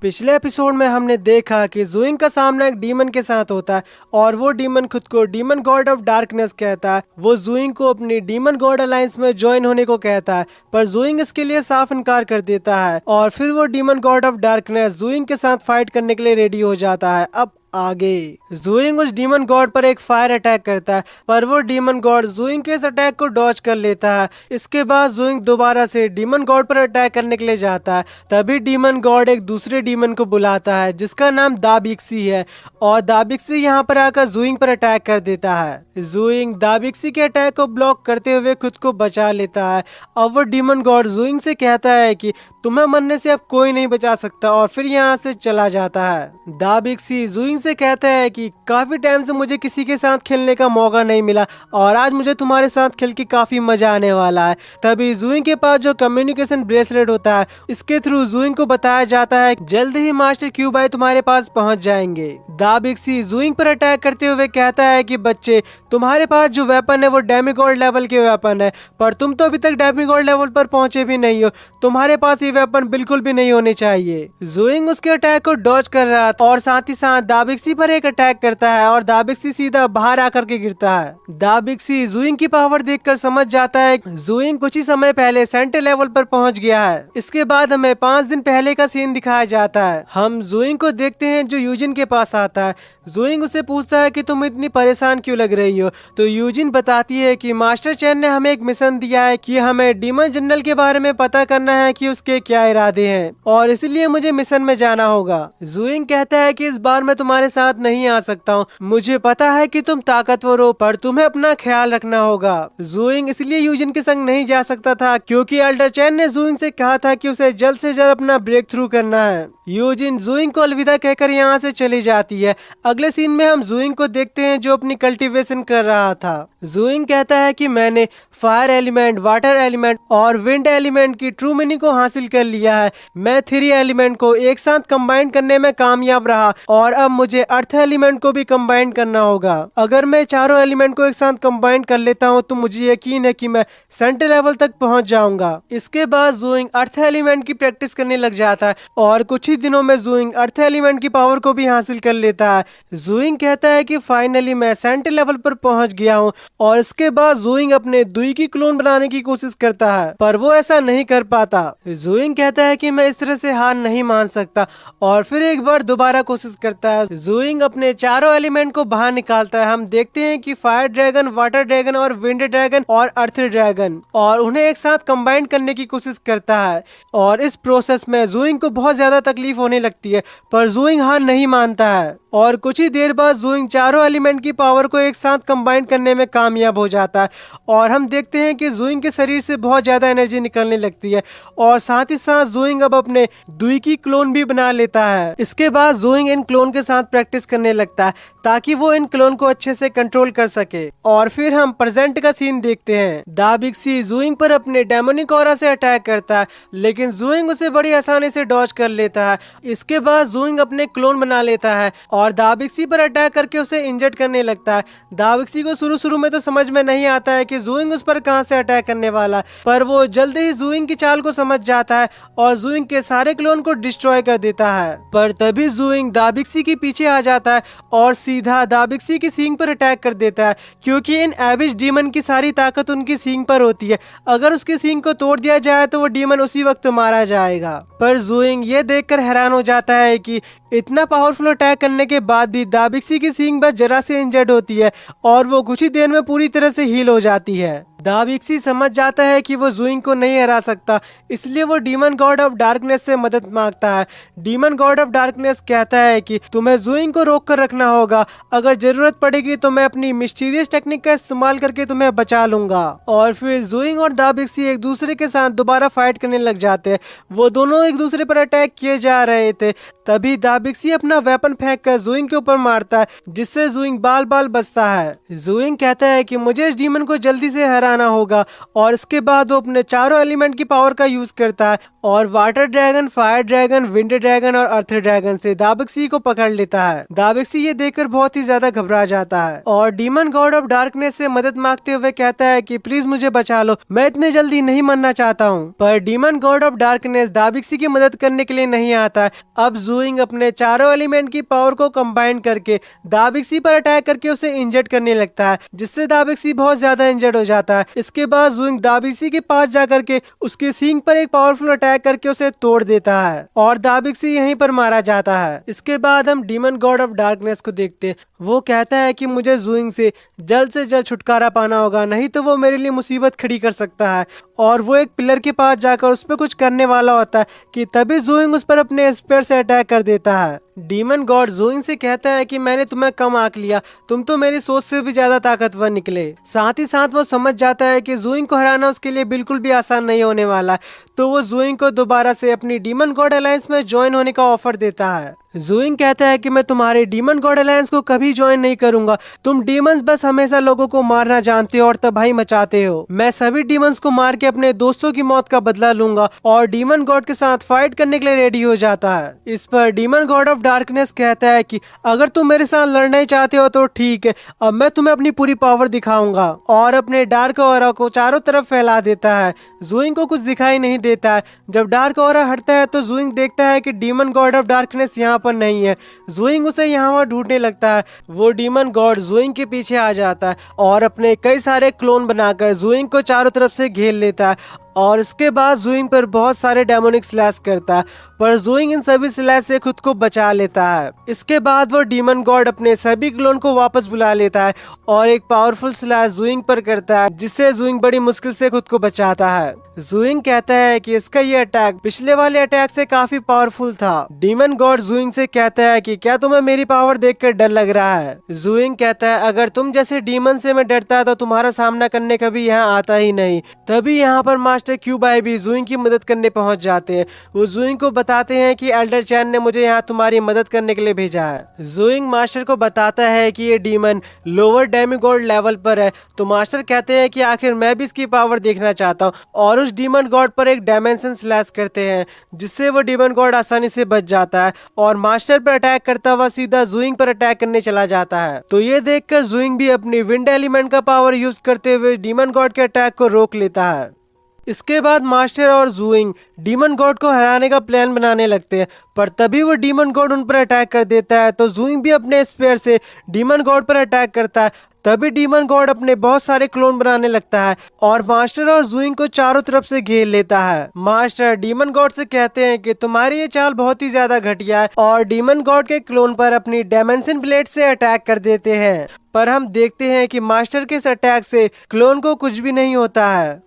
पिछले एपिसोड में हमने देखा कि ज़ुइंग का सामना एक डीमन के साथ होता है और वो डीमन खुद को डीमन गॉड ऑफ डार्कनेस कहता है। वो ज़ुइंग को अपनी डीमन गॉड अलायंस में ज्वाइन होने को कहता है, पर ज़ुइंग इसके लिए साफ इनकार कर देता है और फिर वो डीमन गॉड ऑफ डार्कनेस ज़ुइंग के साथ फाइट करने के लिए रेडी हो जाता है। अब आगे ज़ुइंग उस डीमन गॉड पर एक फायर अटैक करता है, पर वो डीमन गॉड ज़ुइंग के इस अटैक को डॉज कर लेता है। इसके बाद ज़ुइंग दोबारा से डीमन गॉड पर अटैक करने के लिए जाता है। तभी डीमन गॉड एक दूसरे डीमन को बुलाता है जिसका नाम दाबिक्सी है और दाबिक्सी यहाँ पर आकर ज़ुइंग पर अटैक कर देता है। ज़ुइंग दाबिक्सी के अटैक को ब्लॉक करते हुए खुद को बचा लेता है। अब वो डीमन गॉड ज़ुइंग से कहता है कि तुम्हें मरने से अब कोई नहीं बचा सकता और फिर यहाँ से चला जाता है। दाबिक्सी ज़ुइंग से कहता है कि काफी टाइम से मुझे किसी के साथ खेलने का मौका नहीं मिला और आज मुझे तुम्हारे साथ खेल के काफी मजा आने वाला है। तभी ज़ुइंग के पास जो कम्युनिकेशन ब्रेसलेट होता है, इसके थ्रू ज़ुइंग को बताया जाता है जल्द ही मास्टर क्यूब आई तुम्हारे पास पहुंच जाएंगे। दाबिक्सी ज़ुइंग पर अटैक करते हुए कहता है कि बच्चे, तुम्हारे पास जो वेपन है वो डेमिगॉड लेवल के वेपन है, पर तुम तो अभी तक डेमिगॉड लेवल पर पहुंचे भी नहीं हो। तुम्हारे पास ये वेपन बिल्कुल भी नहीं होने चाहिए। ज़ुइंग उसके अटैक को डॉज कर रहा था और साथ ही साथ दाबिक्सी पर एक अटैक करता है और दाबिक्सी सीधा बाहर आकर के गिरता है। दाबिक्सी ज़ुइंग की पावर देखकर समझ जाता है ज़ुइंग कुछ ही समय पहले सेंटर लेवल पर पहुंच गया है। इसके बाद हमें 5 दिन पहले का सीन दिखाया जाता है। हम ज़ुइंग को देखते हैं जो यूजिन के पास आता है। ज़ुइंग उसे पूछता है कि तुम इतनी परेशान क्यों लग रही हो, तो यूजिन बताती है कि मास्टर चैन ने हमें एक मिशन दिया है कि हमें डीमन जनरल के बारे में पता करना है कि उसके क्या इरादे हैं और इसलिए मुझे मिशन में जाना होगा। ज़ुइंग कहता है कि इस बार मैं तुम्हारे साथ नहीं आ सकता हूँ। मुझे पता है कि तुम ताकतवर हो, पर तुम्हें अपना ख्याल रखना होगा। ज़ुइंग इसलिए यूजिन के संग नहीं जा सकता था क्योंकि एल्डर चैन ने ज़ुइंग से कहा था कि उसे जल्द से जल्द अपना ब्रेक थ्रू करना है। यूजिन ज़ुइंग को अलविदा कहकर यहाँ से चली जाती है। अगले सीन में हम ज़ुइंग को देखते हैं जो अपनी कल्टीवेशन कर रहा था। ज़ुइंग कहता है कि मैंने फायर एलिमेंट, वाटर एलिमेंट और विंड एलिमेंट की ट्रू मीनिंग को हासिल कर लिया है। मैं 3 एलिमेंट को एक साथ कंबाइन करने में कामयाब रहा और अब मुझे अर्थ एलिमेंट को भी कंबाइन करना होगा। अगर मैं चारों एलिमेंट को एक साथ कंबाइन कर लेता हूँ तो मुझे यकीन है कि मैं सेंटर लेवल तक पहुँच जाऊंगा। इसके बाद ज़ुइंग अर्थ एलिमेंट की प्रैक्टिस करने लग जाता है और कुछ ही दिनों में ज़ुइंग अर्थ एलिमेंट की पावर को भी हासिल कर लेता है। ज़ुइंग कहता है कि फाइनली मैं सेंटर लेवल पर पहुंच गया हूं और इसके बाद ज़ुइंग अपने दुई की क्लोन बनाने की कोशिश करता है, पर वो ऐसा नहीं कर पाता। ज़ुइंग कहता है कि मैं इस तरह से हार नहीं मान सकता और फिर एक बार दोबारा कोशिश करता है। ज़ुइंग अपने चारों एलिमेंट को बाहर निकालता है। हम देखते हैं कि फायर ड्रैगन, वाटर ड्रैगन और विंड ड्रैगन और अर्थ ड्रैगन, और उन्हें एक साथ कंबाइन करने की कोशिश करता है और इस प्रोसेस में ज़ुइंग को बहुत ज्यादा तकलीफ होने लगती है, पर ज़ुइंग हार नहीं मानता है और कुछ ही देर बाद ज़ुइंग चारों एलिमेंट की पावर को एक साथ कंबाइन करने में कामयाब हो जाता है और हम देखते हैं कि ज़ुइंग के शरीर से बहुत ज्यादा एनर्जी निकलने लगती है और साथ ही साथ ज़ुइंग अब अपने दुई की क्लोन भी बना लेता है। इसके बाद ज़ुइंग इन क्लोन के साथ प्रैक्टिस करने लगता है ताकि वो इन क्लोन को अच्छे से कंट्रोल कर सके। और फिर हम प्रेजेंट का सीन देखते हैं। दाबिक्सी ज़ुइंग पर अपने डेमोनिक ऑरा से अटैक करता है, लेकिन ज़ुइंग उसे बड़ी आसानी से डॉज कर लेता है। इसके बाद ज़ुइंग अपने क्लोन बना लेता है और दाबिक्सी पर अटैक करके उसे इंजर्ड करने लगता है। दाबिक्सी को शुरू में तो समझ में नहीं आता है कि ज़ुइंग उस पर कहां से अटैक करने वाला, पर वो जल्दी ही ज़ुइंग की चाल को समझ जाता है और ज़ुइंग के सारे क्लोन को डिस्ट्रॉय कर देता है। पर तभी ज़ुइंग दाबिक्सी के पीछे आ जाता है और सीधा दाबिक्सी की सींग पर अटैक कर देता है, क्योंकि इन एबिश डीमन की सारी ताकत उनकी सींग पर होती है। अगर उसकी सींग को तोड़ दिया जाए तो वो डीमन उसी वक्त मारा जाएगा। पर ज़ुइंग ये देखकर हैरान हो जाता है कि इतना पावरफुल अटैक करने के बाद भी दाबिक्सी की सींग बस जरा से इंजर्ड होती है और वो कुछ ही देर में पूरी तरह से हील हो जाती है। दाबिक्सी समझ जाता है कि वो ज़ुइंग को नहीं हरा सकता, इसलिए वो डीमन गॉड ऑफ डार्कनेस से मदद मांगता है। डीमन गॉड ऑफ डार्कनेस कहता है कि तुम्हें ज़ुइंग को रोक कर रखना होगा, अगर जरूरत पड़ेगी तो मैं अपनी मिस्टीरियस टेक्निक का इस्तेमाल करके तुम्हें बचा लूंगा। और फिर ज़ुइंग और दाबिक्सी एक दूसरे के साथ दोबारा फाइट करने लग जाते हैं। वो दोनों एक दूसरे पर अटैक किए जा रहे थे, तभी दाबिक्सी अपना वेपन फेंक कर ज़ुइंग के ऊपर मारता है, जिससे ज़ुइंग बाल बाल बचता है। ज़ुइंग कहता है कि मुझे इस डीमन को जल्दी से हराना होगा और इसके बाद वो अपने चारों एलिमेंट की पावर का यूज करता है और water dragon, fire dragon, wind dragon और अर्थ ड्रैगन से दाबिक्सी को पकड़ लेता है। दाबिक्सी ये देखकर बहुत ही ज्यादा घबरा जाता है और डीमन गॉड ऑफ डार्कनेस से मदद मांगते हुए कहता है कि प्लीज मुझे बचा लो, मैं इतने जल्दी नहीं मरना चाहता हूँ। पर डीमन गॉड ऑफ डार्कनेस दाबिक्सी की मदद करने के लिए नहीं आता है। अब ज़ूइंग अपने चारों एलिमेंट की पावर को कंबाइन करके दाबिक्सी पर अटैक करके उसे इंजर्ड करने लगता है, जिससे दाबिक्सी बहुत ज्यादा इंजर्ड हो जाता है। इसके बाद ज़ूइंग दाबिक्सी के पास जाकर के उसके सींग पर एक पावरफुल अटैक करके उसे तोड़ देता है और दाबिक्सी यहीं पर मारा जाता है। इसके बाद हम डीमन गॉड ऑफ डार्कनेस को देखते हैं। वो कहता है कि मुझे ज़ूइंग से जल्द छुटकारा पाना होगा, नहीं तो वो मेरे लिए मुसीबत खड़ी कर सकता है। और वो एक पिलर के पास जाकर उस पर कुछ करने वाला होता है कि तभी ज़ूइंग उस पर अपने स्पेयर से अटैक कर देता है। डीमन गॉड ज़ूइंग से कहता है कि मैंने तुम्हें कम आंक लिया, तुम तो मेरी सोच से भी ज्यादा ताकतवर निकले। साथ ही साथ वो समझ जाता है कि ज़ूइंग को हराना उसके लिए बिल्कुल भी आसान नहीं होने वाला है, तो वो ज़ूइंग को दोबारा से अपनी डीमन गॉड अलायंस में ज्वाइन होने का ऑफर देता है। ज़ूइंग कहता है कि मैं तुम्हारे डीमन गॉड अलायंस को कभी ज्वाइन नहीं करूंगा, तुम डीमंस बस हमेशा लोगों को मारना जानते हो और तबाही मचाते हो। मैं सभी डीमंस को मार के अपने दोस्तों की मौत का बदला लूंगा और डीमन गॉड के साथ फाइट करने के लिए रेडी हो जाता है। इस पर डीमन गॉड ऑफ डार्कनेस कहता है कि अगर तुम मेरे साथ लड़ना ही चाहते हो तो ठीक है, अब मैं तुम्हें अपनी पूरी पावर दिखाऊंगा और अपने डार्क ऑरा को चारों तरफ फैला देता है। ज़ूइंग को कुछ दिखाई नहीं देता है। जब डार्क ऑरा हटता है तो ज़ूइंग देखता है कि डीमन गॉड ऑफ डार्कनेस यहाँ पर नहीं है। ज़ूइंग उसे यहाँ वहाँ ढूंढने लगता है। वो डीमन गॉड ज़ूइंग के पीछे आ जाता है और अपने कई सारे क्लोन बनाकर ज़ूइंग को चारों तरफ से घेर लेता है और इसके बाद ज़ूइंग पर बहुत सारे डेमोनिक स्लैश करता है, पर ज़ूइंग इन सभी स्लैश से खुद को बचा लेता है। इसके बाद वो डीमन गॉड अपने सभी क्लोन को वापस बुला लेता है और एक पावरफुल स्लैश ज़ूइंग पर करता है, जिससे ज़ूइंग बड़ी मुश्किल से खुद को बचाता है। ज़ूइंग कहता है कि इसका ये अटैक पिछले वाले अटैक से काफी पावरफुल था। डीमन गॉड ज़ूइंग से कहता है कि क्या तुम्हें मेरी पावर देखकर डर लग रहा है? ज़ूइंग कहता है अगर तुम जैसे डीमन से मैं डरता तो तुम्हारा सामना करने कभी यहाँ आता ही नहीं। तभी यहाँ पर मास्टर क्यूबाई भी ज़ूइंग की मदद करने पहुंच जाते हैं। वो ज़ूइंग को बताते हैं कि एल्डर चैन ने मुझे यहाँ तुम्हारी मदद करने के लिए भेजा है। ज़ूइंग मास्टर को बताता है कि ये डीमन लोअर डेमीगॉड लेवल पर है, तो मास्टर कहते हैं कि आखिर मैं भी इसकी पावर देखना चाहता हूँ और उस डीमन गॉड पर एक डायमेंशन स्लैश करते हैं, जिससे वो डीमन गॉड आसानी से बच जाता है और मास्टर पर अटैक करता हुआ सीधा ज़ूइंग पर अटैक करने चला जाता है। तो ये देखकर ज़ूइंग भी अपनी विंड एलिमेंट का पावर यूज करते हुए डीमन गॉड के अटैक को रोक लेता है। इसके बाद मास्टर और ज़ूइंग डीमन गॉड को हराने का प्लान बनाने लगते हैं, पर तभी वो डीमन गॉड उन पर अटैक कर देता है। तो ज़ूइंग भी अपने स्पेयर से डीमन गॉड पर अटैक करता है। तभी डीमन गॉड अपने बहुत सारे क्लोन बनाने लगता है और मास्टर और ज़ूइंग को चारों तरफ से घेर लेता है। मास्टर डीमन गॉड से कहते हैं कि तुम्हारी ये चाल बहुत ही ज्यादा घटिया है और डीमन गॉड के क्लोन पर अपनी डायमेंशन ब्लेड से अटैक कर देते हैं, पर हम देखते हैं कि मास्टर के इस अटैक से क्लोन को कुछ भी नहीं होता है।